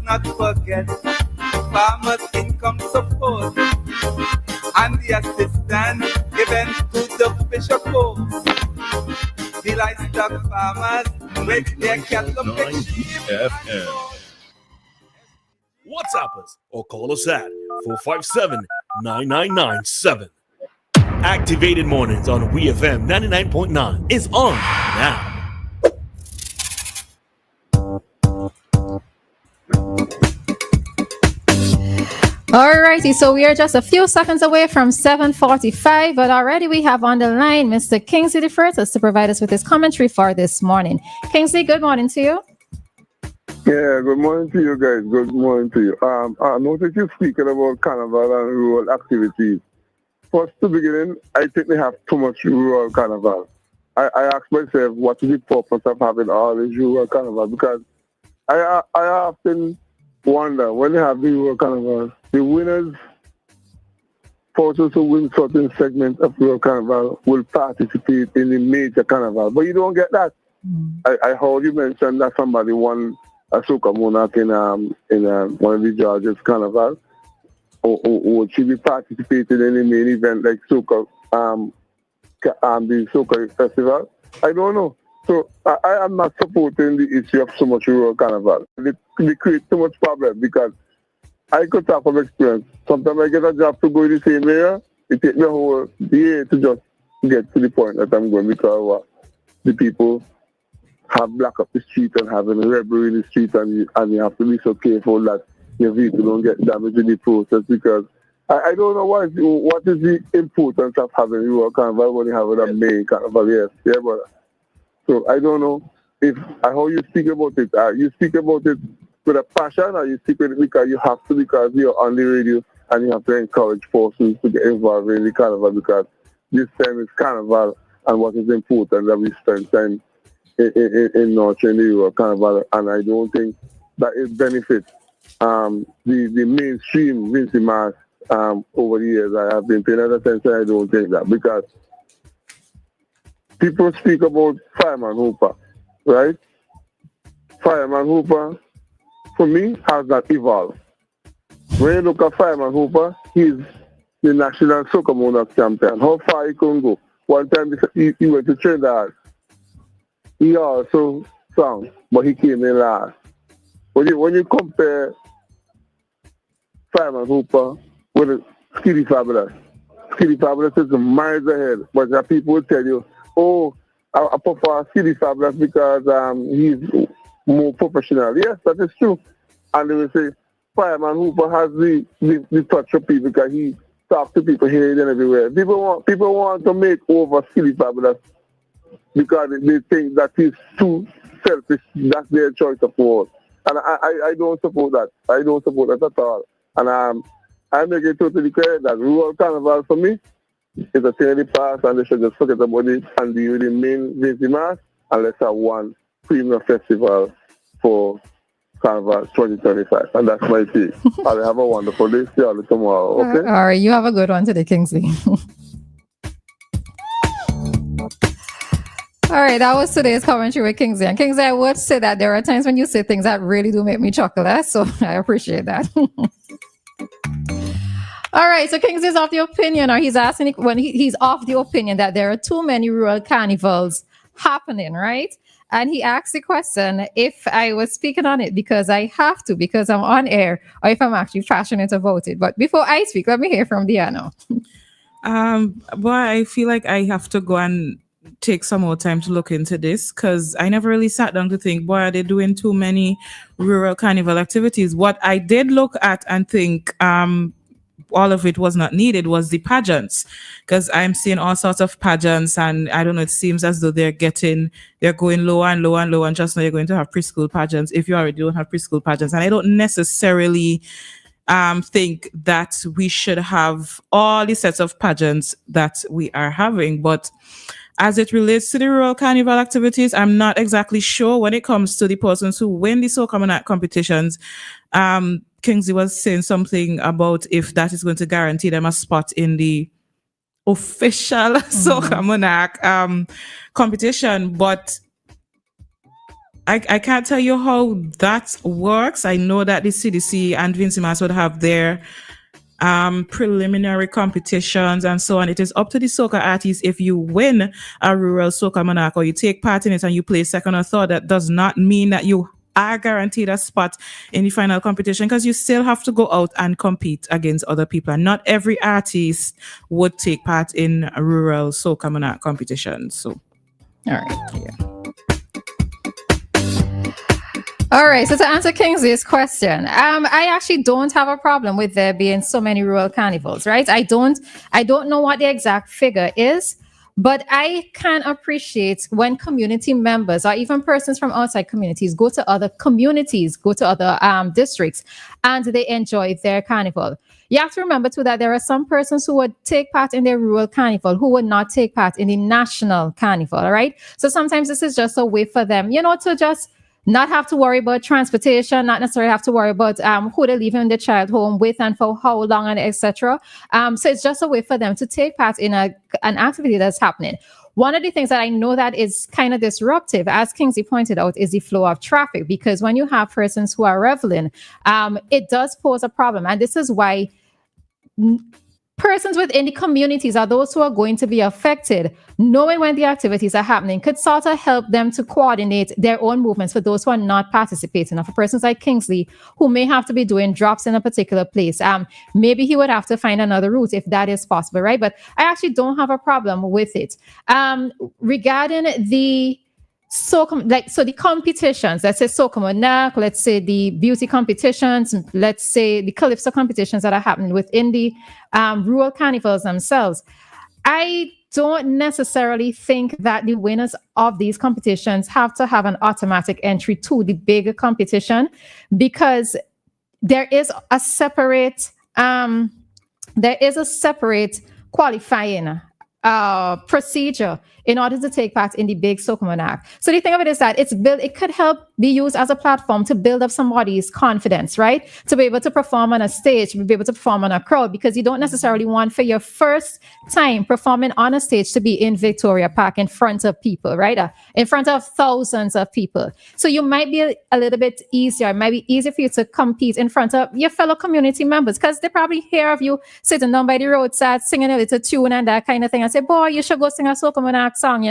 not forget farmers' income support and the assistance given to the fisher folk. The livestock farmers make their cattle WEFM. WhatsApp us or call us at 457-9997. Activated Mornings on WEFM 99.9 is on now. Alrighty, so we are just a few seconds away from 7:45, but already we have on the line Mr. Kingsley De Freitas to provide us with his commentary for this morning. Kingsley, good morning to you. Yeah, good morning to you guys. Good morning to you. I noticed you speaking about carnival and rural activities. First, to begin, I think they have too much rural carnival. I ask myself, what is the purpose of having all this rural carnival? Because I often wonder, when they have the rural carnival, the winners, persons who win certain segments of rural carnival, will participate in the major carnival. But you don't get that. I heard you mention that somebody won a soca monarch in one of the Georgia's carnival. Or would she be participating in the main event like soca, the soca festival? I don't know. So I am not supporting the issue of so much rural carnival. They create too much problem because I could talk from experience. Sometimes I get a job to go in the same area. It takes me a whole day to just get to the point that I'm going because the people have blocked up the street and having a robbery in the street, and you have to be so careful that your vehicle don't get damaged in the process because I don't know what is the importance of having rural carnival when you have a main carnival. Yes, yeah, brother. So I don't know if how you speak about it. You speak about it with a passion, or you speak with it because you have to, because you're on the radio and you have to encourage persons to get involved in the carnival, because this time is carnival, and what is important that we spend time in nurturing the rural carnival, and I don't think that it benefits the mainstream Vincy Mass over the years. I have been paying attention. I don't think that, because people speak about Fireman Hooper, right? Fireman Hooper, for me, has not evolved. When you look at Fireman Hooper, he's the national soca monarch champion. How far he can go? One time he went to Trinidad. He also sang, but he came in last. When you compare Fireman Hooper with Skiddy Fabulous is miles ahead. But the people will tell you, oh, I prefer Skiddy Fabulous because he's more professional. Yes, that is true. And they will say, Fireman Hooper has the touch of people because he talks to people here and everywhere. People want to make over Skiddy Fabulous because they think that he's too selfish. That's their choice of word. And I don't support that. I don't support that at all. And I make it totally clear that rural carnival for me is a thing in the past, and they should just forget about it and deal with the main Vincy Mass, and let's have one premium festival for Carnival 2025. And that's my take. I'll have a wonderful day. See you tomorrow. Okay? All right. You have a good one today, Kingsley. All right, that was today's commentary with Kingsley. And Kingsley, I would say that there are times when you say things that really do make me chuckle. So I appreciate that. All right, so Kingsley's of the opinion, or he's asking when he's of the opinion that there are too many rural carnivals happening, right? And he asked the question if I was speaking on it because I have to, because I'm on air, or if I'm actually passionate about it. But before I speak, let me hear from Dianna. Well, I feel like I have to go and take some more time to look into this, because I never really sat down to think, boy, are they doing too many rural carnival activities? What I did look at and think all of it was not needed was the pageants, because I'm seeing all sorts of pageants, and I don't know, it seems as though they're going lower and lower and lower, and just now you're going to have preschool pageants if you already don't have preschool pageants. And I don't necessarily think that we should have all the sets of pageants that we are having, but as it relates to the rural carnival activities, I'm not exactly sure when it comes to the persons who win the soca monarch competitions. Kingsley was saying something about if that is going to guarantee them a spot in the official soca monarch competition. But I can't tell you how that works. I know that the CDC and Vincy Mas would have their preliminary competitions and so on. It is up to the soca artists. If you win a rural soca monarch or you take part in it and you play second or third, that does not mean that you are guaranteed a spot in the final competition, because you still have to go out and compete against other people. And not every artist would take part in a rural soca monarch competition. So, all right. Yeah. All right, so to answer Kingsley's question, I actually don't have a problem with there being so many rural carnivals, right? I don't know what the exact figure is, but I can appreciate when community members or even persons from outside communities go to other communities, go to other districts, and they enjoy their carnival. You have to remember too that there are some persons who would take part in their rural carnival who would not take part in the national carnival, all right? So sometimes this is just a way for them, to just not have to worry about transportation, not necessarily have to worry about who they're leaving the child home with and for how long and etc. So it's just a way for them to take part in an activity that's happening. One of the things that I know that is kind of disruptive, as Kingsley pointed out, is the flow of traffic, because when you have persons who are reveling, it does pose a problem. And this is why persons within the communities are those who are going to be affected, knowing when the activities are happening could sort of help them to coordinate their own movements for those who are not participating. And for persons like Kingsley, who may have to be doing drops in a particular place, maybe he would have to find another route if that is possible, right? But I actually don't have a problem with it. Regarding the so the competitions, let's say Soca Monarch, let's say the beauty competitions, let's say the Calypso competitions that are happening within the rural carnivals themselves, I don't necessarily think that the winners of these competitions have to have an automatic entry to the bigger competition, because there is a separate qualifying procedure in order to take part in the big Soca Monarch. So the thing of it is that it could help be used as a platform to build up somebody's confidence, right? To be able to perform on a stage, to be able to perform on a crowd, because you don't necessarily want for your first time performing on a stage to be in Victoria Park in front of people, right? In front of thousands of people. So you might be a little bit easier. It might be easier for you to compete in front of your fellow community members, because they probably hear of you sitting down by the roadside singing a little tune and that kind of thing, and say, boy, you should go sing a Soca Monarch song,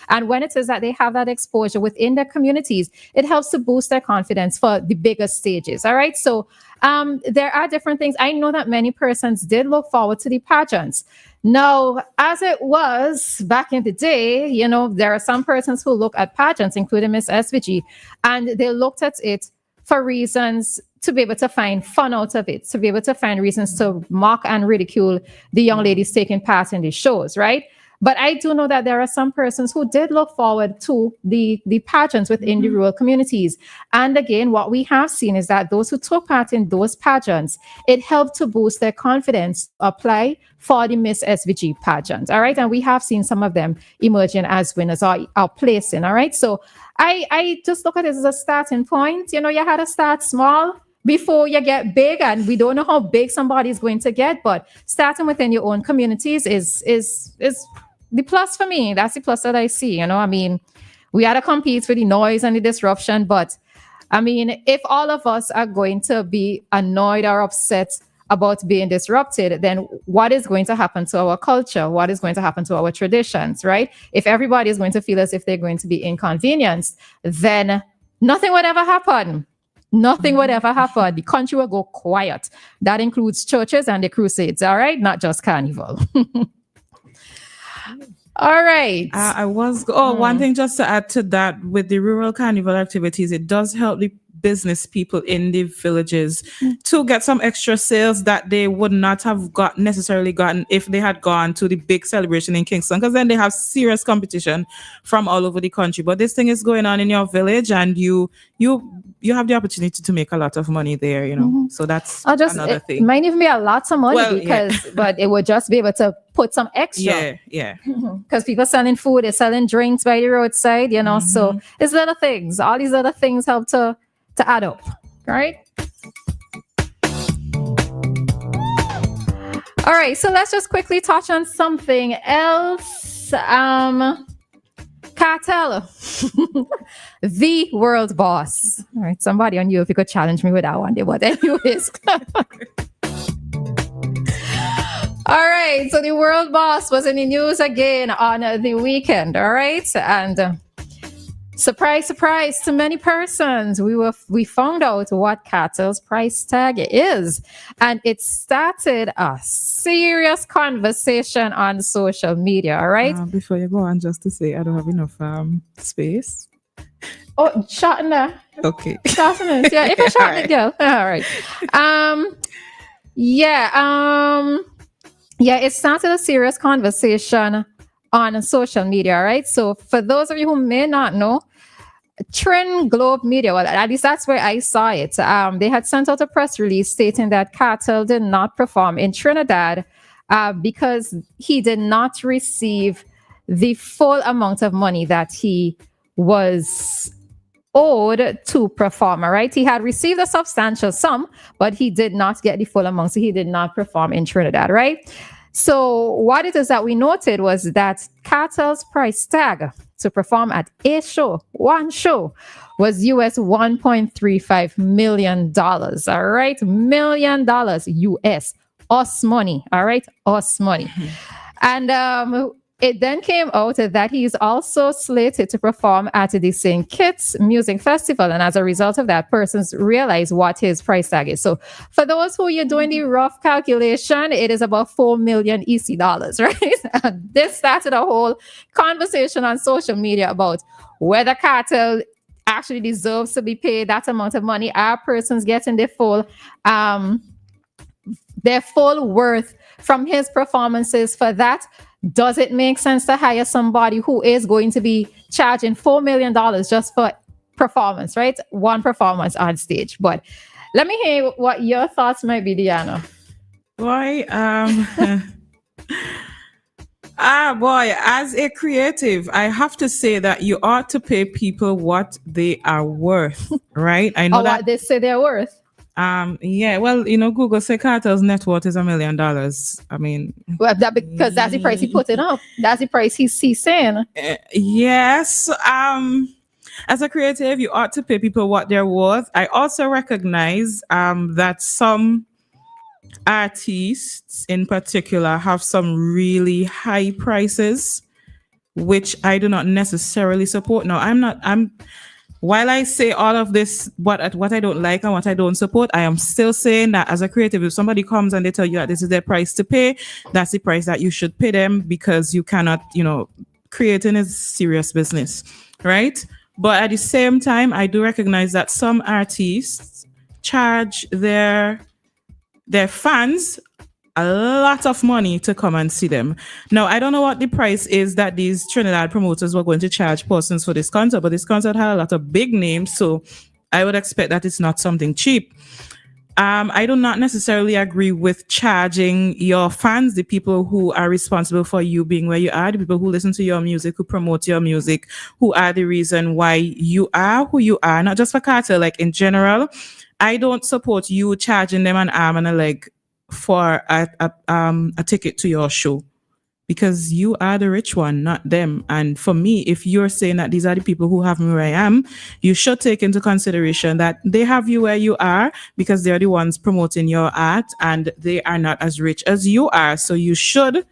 And when it is that they have that exposure within their communities, it helps to boost their confidence for the bigger stages. All right. So there are different things. I know that many persons did look forward to the pageants. Now, as it was back in the day, there are some persons who look at pageants, including Miss SVG, and they looked at it for reasons to be able to find fun out of it, to be able to find reasons to mock and ridicule the young ladies taking part in these shows, right? But I do know that there are some persons who did look forward to the pageants within the rural communities. And again, what we have seen is that those who took part in those pageants, it helped to boost their confidence to apply for the Miss SVG pageant. All right. And we have seen some of them emerging as winners or placing. All right. So I just look at it as a starting point. You had to start small before you get big, and we don't know how big somebody is going to get, but starting within your own communities is the plus for me. That's the plus that I see. We had to compete with the noise and the disruption, but if all of us are going to be annoyed or upset about being disrupted, then what is going to happen to our culture? What is going to happen to our traditions, right? If everybody is going to feel as if they're going to be inconvenienced, then nothing would ever happen. Nothing would ever happen. The country will go quiet. That includes churches and the crusades, all right? Not just carnival. All right. One thing just to add to that, with the rural carnival activities, it does help the business people in the villages to get some extra sales that they would not have necessarily gotten if they had gone to the big celebration in Kingston, because then they have serious competition from all over the country. But this thing is going on in your village, and you have the opportunity to make a lot of money there, So that's another thing. It might even be a lot of money but it would just be able to put some extra. Yeah. Because people selling food, they're selling drinks by the roadside, So it's little things. All these other things help to add up, right? All right, so let's just quickly touch on something else. Kind Cartel, the world boss. All right, somebody on you if you could challenge me with that one day. But anyways. All right, so the world boss was in the news again on the weekend. All right, and surprise, surprise to many persons, we found out what Cartel's price tag is, and it started a serious conversation on social media. All right. Before you go on, just to say, I don't have enough space. Oh, shorten that. Okay. Shorten it. Yeah, if I shorten it, girl. All right. Yeah, it started a serious conversation on social media, right? So for those of you who may not know, Trend Globe Media, well, at least that's where I saw it. They had sent out a press release stating that Cartel did not perform in Trinidad because he did not receive the full amount of money that he was owed to perform. All right, he had received a substantial sum, but he did not get the full amount, so he did not perform in Trinidad. Right. So what it is that we noted was that Cartel's price tag to perform at one show, was $1.35 million. All right, $1 million US, us money. All right, us money. And it then came out that he's also slated to perform at the St. Kitts Music Festival. And as a result of that, persons realize what his price tag is. So for those who you're doing the rough calculation, it is about 4 million EC dollars, right? And this started a whole conversation on social media about whether Cartel actually deserves to be paid that amount of money. Are persons getting their full worth from his performances for that? Does it make sense to hire somebody who is going to be charging $4 million just for performance, right? One performance on stage. But let me hear what your thoughts might be, Dianna. Boy, as a creative, I have to say that you ought to pay people what they are worth, right? I know that what they say they're worth. Yeah, well, Google say Cartel's net worth is $1 million. I mean, well, because that's the price he put it up. That's the price he's saying. Yes. As a creative, you ought to pay people what they're worth. I also recognize that some artists in particular have some really high prices, which I do not necessarily support. Now, while I say all of this, what I don't like and what I don't support, I am still saying that as a creative, if somebody comes and they tell you that this is their price to pay, that's the price that you should pay them, because you cannot, creating is serious business, right? But at the same time, I do recognize that some artists charge their fans a lot of money to come and see them. Now, I don't know what the price is that these Trinidad promoters were going to charge persons for this concert, but this concert had a lot of big names, so I would expect that it's not something cheap. I do not necessarily agree with charging your fans, the people who are responsible for you being where you are, the people who listen to your music, who promote your music, who are the reason why you are who you are, not just for Cartel, like in general. I don't support you charging them an arm and a leg for a ticket to your show, because you are the rich one, not them. And for me, if you're saying that these are the people who have me where I am, you should take into consideration that they have you where you are because they're the ones promoting your art and they are not as rich as you are. So you should,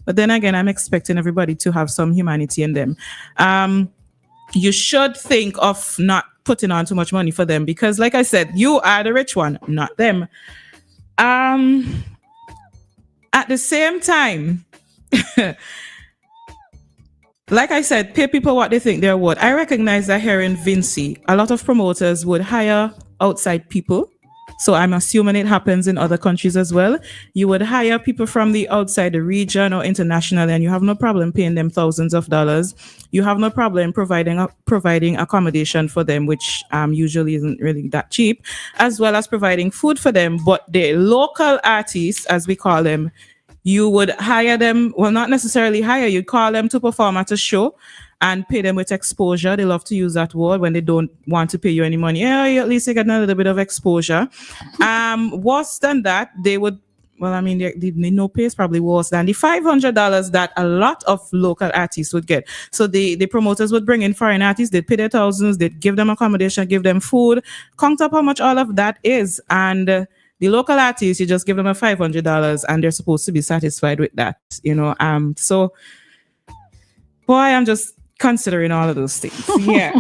but then again, I'm expecting everybody to have some humanity in them. You should think of not putting on too much money for them, because like I said, you are the rich one, not them. At the same time, like I said, pay people what they think they're worth. I recognize that here in Vinci, a lot of promoters would hire outside people. So I'm assuming it happens in other countries as well. You would hire people from the outside the region or internationally, and you have no problem paying them thousands of dollars. You have no problem providing accommodation for them, which usually isn't really that cheap, as well as providing food for them. But the local artists, as we call them, you would hire them, well, not necessarily hire, you'd call them to perform at a show and pay them with exposure. They love to use that word when they don't want to pay you any money. Yeah, at least they get a little bit of exposure. Worse than that, they would well, I mean, the no pay is probably worse than the $500 that a lot of local artists would get. So the promoters would bring in foreign artists, they'd pay their thousands, they'd give them accommodation, give them food, count up how much all of that is. And the local artists, you just give them a $500 and they're supposed to be satisfied with that, So, boy, I'm just considering all of those things. Yeah.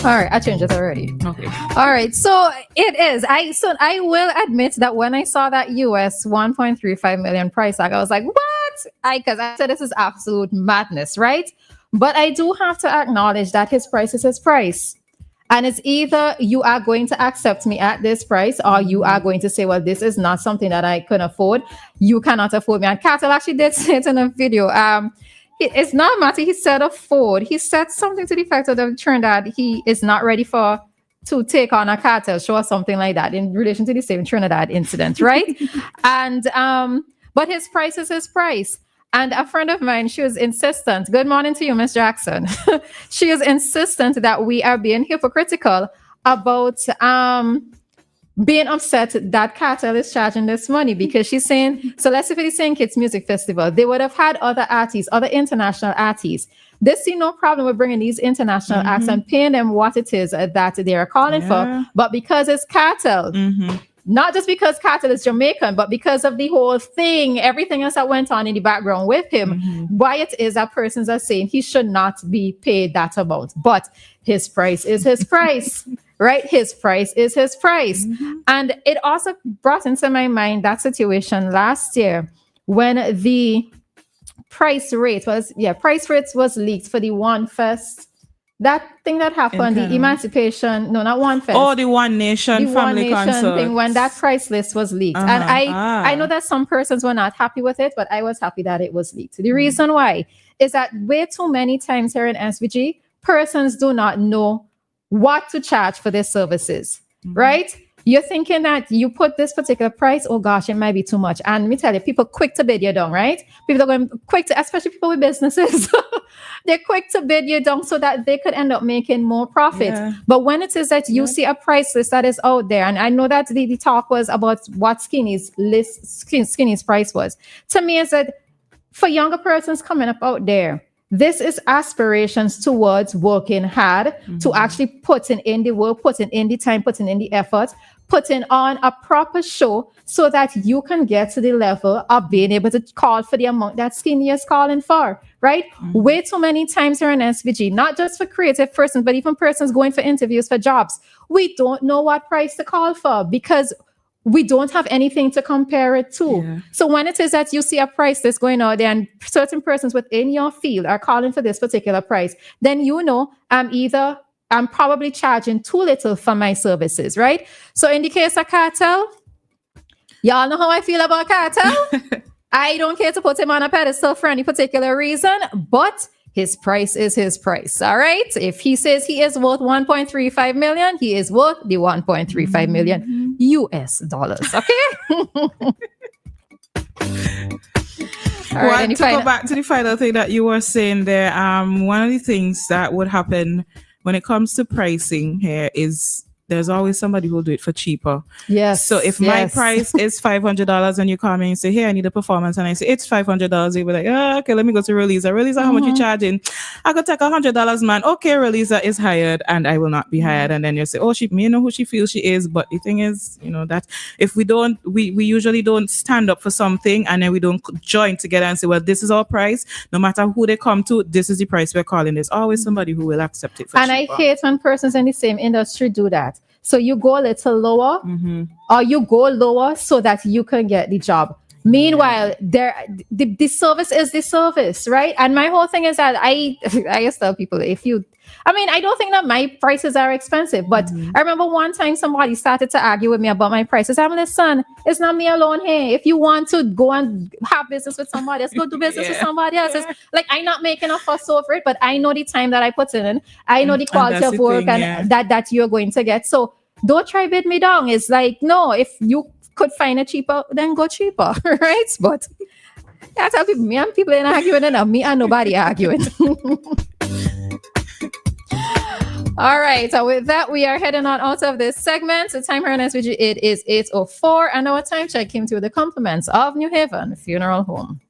All right, I changed it already. Okay. All right, so it is. I will admit that when I saw that US 1.35 million price tag, I was like, what? Because I said this is absolute madness, right? But I do have to acknowledge that his price is his price. And it's either you are going to accept me at this price or you are going to say, well, this is not something that I can afford. You cannot afford me. And Cartel actually did say it in a video. It's not a matter he said afford. He said something to the effect of the turn that he is not ready to take on a cartel show or something like that in relation to the same Trinidad incident, right? And but his price is his price. And a friend of mine, she was insistent. Good morning to you, Miss Jackson. She is insistent that we are being hypocritical about being upset that Cartel is charging this money, because she's saying, so let's say for the St. Kitts Music Festival, they would have had other artists, other international artists. They see no problem with bringing these international acts and paying them what it is that they are calling for. But because it's Cartel, not just because Cartel is Jamaican, but because of the whole thing, everything else that went on in the background with him, why it is that persons are saying he should not be paid that amount. But his price is his price, right? His price is his price. And it also brought into my mind that situation last year when the price rates was leaked for the One Fest. That thing that happened, the Emancipation, no, not One Fest. Oh, the One Nation family concert thing, when that price list was leaked. And I know that some persons were not happy with it, but I was happy that it was leaked. The reason why is that way too many times here in SVG, persons do not know what to charge for their services, right? You're thinking that you put this particular price, oh gosh, it might be too much. And let me tell you, people quick to bid you down, right? People are going quick to, especially people with businesses, they're quick to bid you down so that they could end up making more profit. But when it is that you see a price list that is out there, and I know that the talk was about what Skinny's price was. To me, is that for younger persons coming up out there, this is aspirations towards working hard, to actually putting in the work, putting in the time, putting in the effort, putting on a proper show so that you can get to the level of being able to call for the amount that Skinny is calling for, right? Way too many times here in SVG, not just for creative persons, but even persons going for interviews for jobs, we don't know what price to call for because we don't have anything to compare it to. So when it is that you see a price that's going out there and certain persons within your field are calling for this particular price, then you know I'm probably charging too little for my services, right? So in the case of Cartel, y'all know how I feel about Cartel. I don't care to put him on a pedestal for any particular reason, but his price is his price, all right? If he says he is worth 1.35 million, he is worth the 1.35 million US dollars, okay? Right, to go back to the final thing that you were saying there, one of the things that would happen when it comes to pricing here is there's always somebody who'll do it for cheaper. Yes. So if my price is $500 and you call me and say, hey, I need a performance, and I say it's $500, you'll be like, oh, okay, let me go to Roleza. Roleza, how much you charging? I could take $100, man. Okay, Roleza is hired and I will not be hired. And then you say, oh, she may know who she feels she is. But the thing is, that if we don't, we usually don't stand up for something and then we don't join together and say, well, this is our price. No matter who they come to, this is the price we're calling. There's always somebody who will accept it for cheaper. I hate when persons in the same industry do that. So you go a little lower or you go lower so that you can get the job. Meanwhile, the service is the service, right? And my whole thing is that I just tell people, I don't think that my prices are expensive, but I remember one time somebody started to argue with me about my prices. I'm like, listen, it's not me alone here. If you want to go and have business with somebody else, go do business with somebody else. It's like, I'm not making a fuss over it, but I know the time that I put in. I know the quality of work that you're going to get. So don't try bid me down. It's like, no, if you could find it cheaper, then go cheaper, right? But I tell people, me and people ain't arguing enough. Me and nobody arguing. All right. So with that, we are heading on out of this segment. The time here with you, it is 8:04, and our time check came through the compliments of New Haven Funeral Home.